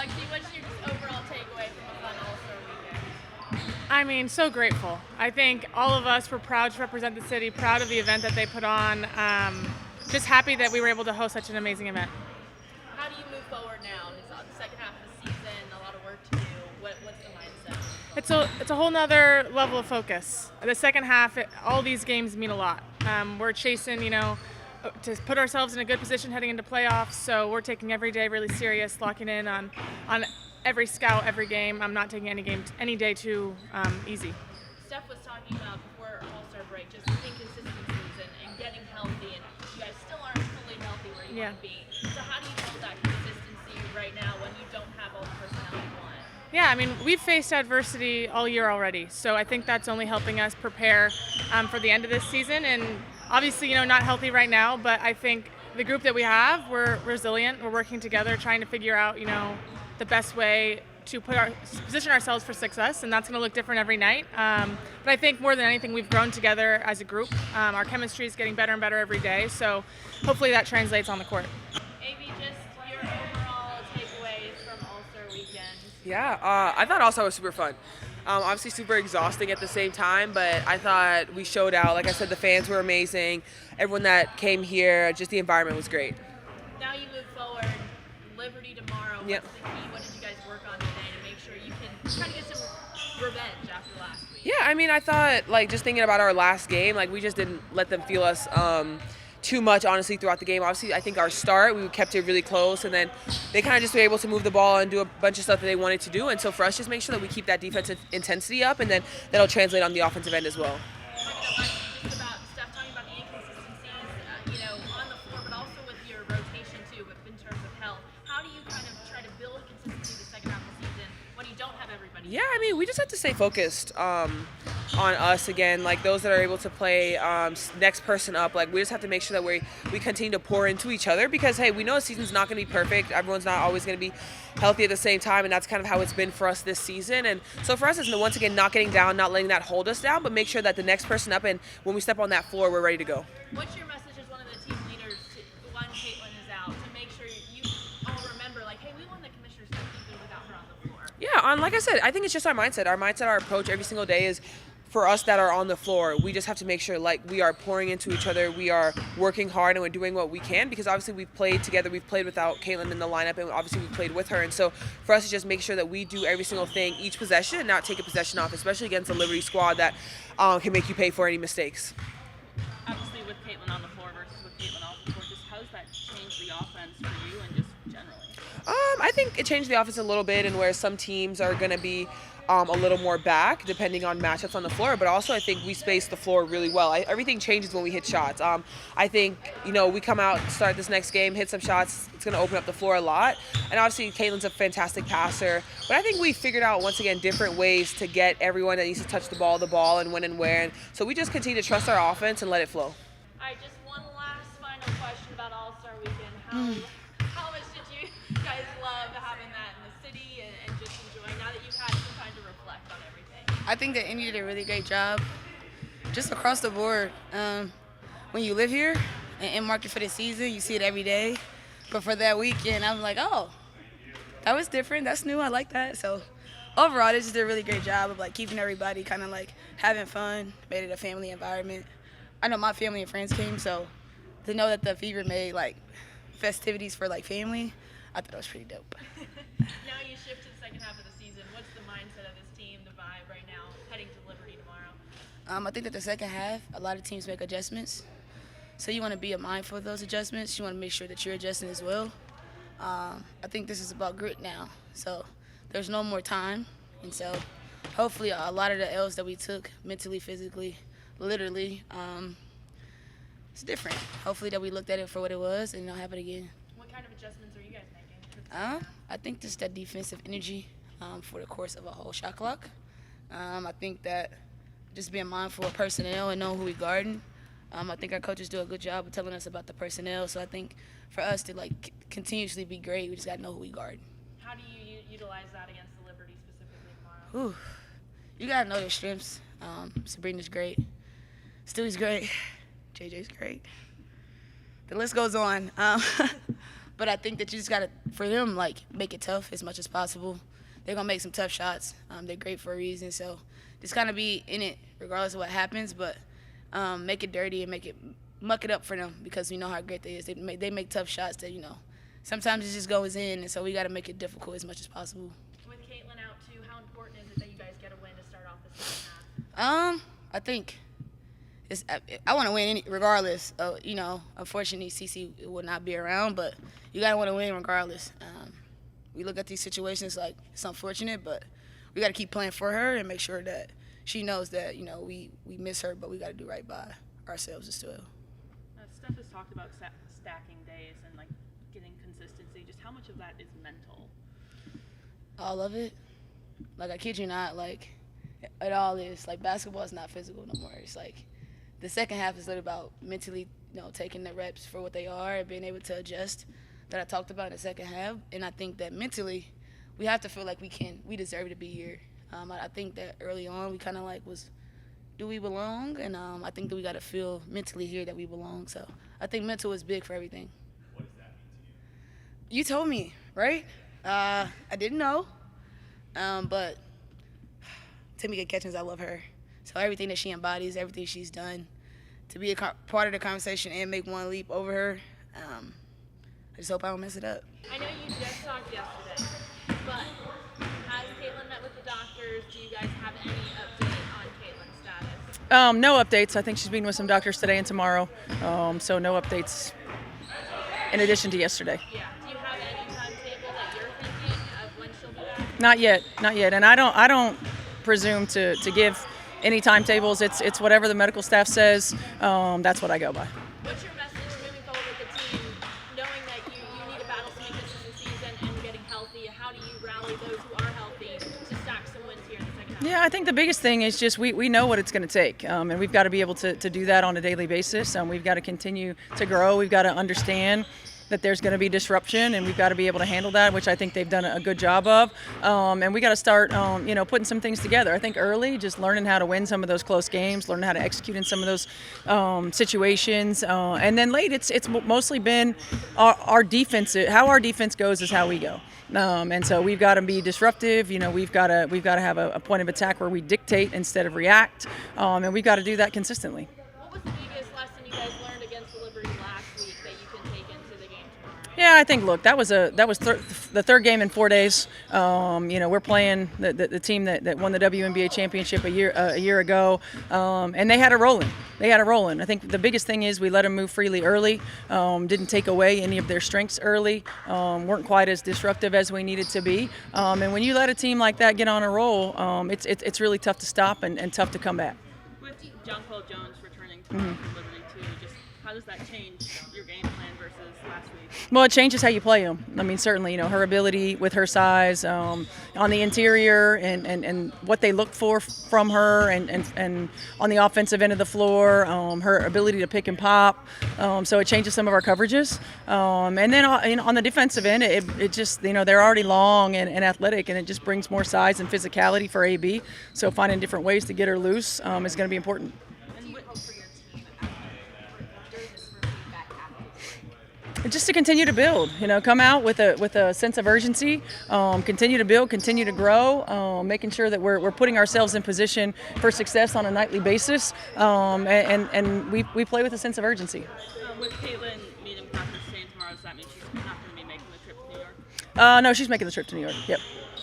Lexie, what's your just overall takeaway from a fun All-Star weekend? I mean, so grateful. I think all of us were proud to represent the city, proud of the event that they put on. Just happy that we were able to host such an amazing event. How do you move forward now? It's on the second half of the season, a lot of work to do. What's the mindset? It's a whole nother level of focus. The second half, all these games mean a lot. We're chasing, to put ourselves in a good position heading into playoffs. So we're taking every day really serious, locking in on every scout, every game. I'm not taking any day too easy. Steph was talking about before All-Star break, just inconsistencies and getting healthy, and you guys still aren't fully healthy where you want to be. So how do you build that consistency right now when you don't have all the personnel you want? Yeah, I mean, we've faced adversity all year already, so I think that's only helping us prepare for the end of this season. And obviously, not healthy right now, but I think the group that we have, we're resilient. We're working together, trying to figure out, the best way to position ourselves for success, and that's going to look different every night. But I think more than anything, we've grown together as a group. Our chemistry is getting better and better every day, so hopefully that translates on the court. Amy, just your overall takeaways from All-Star weekend. Yeah, I thought also was super fun. Obviously super exhausting at the same time, but I thought we showed out. Like I said, the fans were amazing. Everyone that came here, just the environment was great. Now you move forward, Liberty tomorrow. Yep. What's the key? What did you guys work on today to make sure you can try to get some revenge after last week? Yeah, I mean, I thought, just thinking about our last game, we just didn't let them feel us too much, honestly, throughout the game. Obviously, I think our start, we kept it really close, and then they kind of just were able to move the ball and do a bunch of stuff that they wanted to do. And so for us, just make sure that we keep that defensive intensity up, and then that'll translate on the offensive end as well. Just about Steph talking about the inconsistencies, on the floor, but also with your rotation too, in terms of health. How do you kind of try to build consistency the second half of the season when you don't have everybody? Yeah, I mean, we just have to stay focused on us again, those that are able to play next person up. We just have to make sure that we continue to pour into each other because, hey, we know the season's not going to be perfect. Everyone's not always going to be healthy at the same time, and that's kind of how it's been for us this season. And so for us, it's once again not getting down, not letting that hold us down, but make sure that the next person up, and when we step on that floor, we're ready to go. What's your message as one of the team leaders when Caitlin is out to make sure you all remember, hey, we won the Commissioner's Cup even without her on the floor? Yeah, like I said, I think it's just our mindset. Our approach every single day is for us that are on the floor, we just have to make sure we are pouring into each other, we are working hard, and we're doing what we can because obviously we've played together, we've played without Caitlin in the lineup, and obviously we've played with her. And so for us to just make sure that we do every single thing each possession and not take a possession off, especially against a Liberty squad that can make you pay for any mistakes. Obviously with Caitlin on the floor versus with Caitlin off the floor, just how does that change the offense for you and just generally? I think it changed the offense a little bit, and where some teams are going to be a little more back depending on matchups on the floor, but also I think we space the floor really well. Everything changes when we hit shots. I think, we come out, start this next game, hit some shots, it's going to open up the floor a lot. And obviously Caitlin's a fantastic passer, but I think we figured out once again different ways to get everyone that needs to touch the ball and when and where. And so we just continue to trust our offense and let it flow. All right, just one last final question about All-Star Weekend. How much did you guys love having that in the city and just enjoying now that you've had some time to reflect on everything? I think that Indy did a really great job, just across the board. When you live here and in market for the season, you see it every day. But for that weekend, I'm like, oh, that was different. That's new. I like that. So overall, they just did a really great job of keeping everybody kind of having fun, made it a family environment. I know my family and friends came, so to know that the Fever made festivities for family, I thought it was pretty dope. Now you shift to the second half of the season. What's the mindset of this team, the vibe right now, heading to Liberty tomorrow? I think that the second half, a lot of teams make adjustments. So you want to be mindful of those adjustments. You want to make sure that you're adjusting as well. I think this is about grit now. So there's no more time. And so hopefully a lot of the L's that we took mentally, physically, literally, it's different. Hopefully that we looked at it for what it was and don't happen again. What kind of adjustments are you guys making? I think just that defensive energy for the course of a whole shot clock. I think that just being mindful of personnel and knowing who we guarding. I think our coaches do a good job of telling us about the personnel. So I think for us to continuously be great, we just got to know who we guard. How do you utilize that against the Liberty specifically tomorrow? You got to know their strengths. Sabrina's great. Stewie's great. JJ's great. The list goes on. But I think that you just got to, for them, like, make it tough as much as possible. They're going to make some tough shots. They're great for a reason. So just kind of be in it regardless of what happens, but make it dirty and muck it up for them because we know how great they is. They make tough shots that, sometimes it just goes in, and so we got to make it difficult as much as possible. With Caitlin out too, how important is it that you guys get a win to start off the second half? I think I want to win regardless. Unfortunately, Cece will not be around, but you got to want to win regardless. We look at these situations like it's unfortunate, but we got to keep playing for her and make sure that she knows that, we miss her, but we got to do right by ourselves as well. Steph has talked about stacking days and, like, getting consistency. Just how much of that is mental? All of it. Like, I kid you not, like, it all is. Like, basketball is not physical no more. It's like the second half is literally about mentally, taking the reps for what they are and being able to adjust that I talked about in the second half. And I think that mentally we have to feel like we deserve to be here. I think that early on we kind of like do we belong? And I think that we got to feel mentally here that we belong. So I think mental is big for everything. What does that mean to you? You told me, right? I didn't know. But Tamika Catchings, I love her. So everything that she embodies, everything she's done, to be a part of the conversation and make one leap over her, I just hope I don't mess it up. I know you just talked yesterday, but has Caitlin met with the doctors? Do you guys have any update on Caitlin's status? No updates. I think she's meeting with some doctors today and tomorrow. So no updates in addition to yesterday. Yeah. Do you have any timetable that you're thinking of when she'll be back? Not yet. And I don't presume to give any timetables. It's whatever the medical staff says. That's what I go by. What's your message moving forward with the team, knowing that you need to battle some inconsistencies and getting healthy? How do you rally those who are healthy to stack some wins here in the second half? Yeah, I think the biggest thing is just we know what it's going to take, and we've got to be able to do that on a daily basis. We've got to continue to grow. We've got to understand that there's going to be disruption, and we've got to be able to handle that, which I think they've done a good job of. And we got to start, putting some things together. I think early, just learning how to win some of those close games, learning how to execute in some of those situations, and then late, it's mostly been our defense. How our defense goes is how we go. And so we've got to be disruptive. We've got to have a point of attack where we dictate instead of react, and we've got to do that consistently. What was the biggest lesson you guys learned against the Liberty last week that you can take into the game tomorrow? Yeah, I think. Look, that was the third game in 4 days. We're playing the team that won the WNBA championship a year ago, and they had it rolling. I think the biggest thing is we let them move freely early. Didn't take away any of their strengths early. Weren't quite as disruptive as we needed to be. And when you let a team like that get on a roll, it's really tough to stop and tough to come back. With John Paul Jones returning to Liberty too, just how does that change your game plan versus last week? Well, it changes how you play them. I mean, certainly, her ability with her size on the interior and what they look for from her and on the offensive end of the floor, her ability to pick and pop. So it changes some of our coverages. And then on the defensive end, it just, they're already long and athletic, and it just brings more size and physicality for AB. So finding different ways to get her loose is going to be important. Just to continue to build, come out with a sense of urgency, continue to build, continue to grow, making sure that we're putting ourselves in position for success on a nightly basis, and we play with a sense of urgency. With Caitlin meeting Patrick Stain tomorrow, does that mean she's not going to be making the trip to New York? No, she's making the trip to New York. Yep.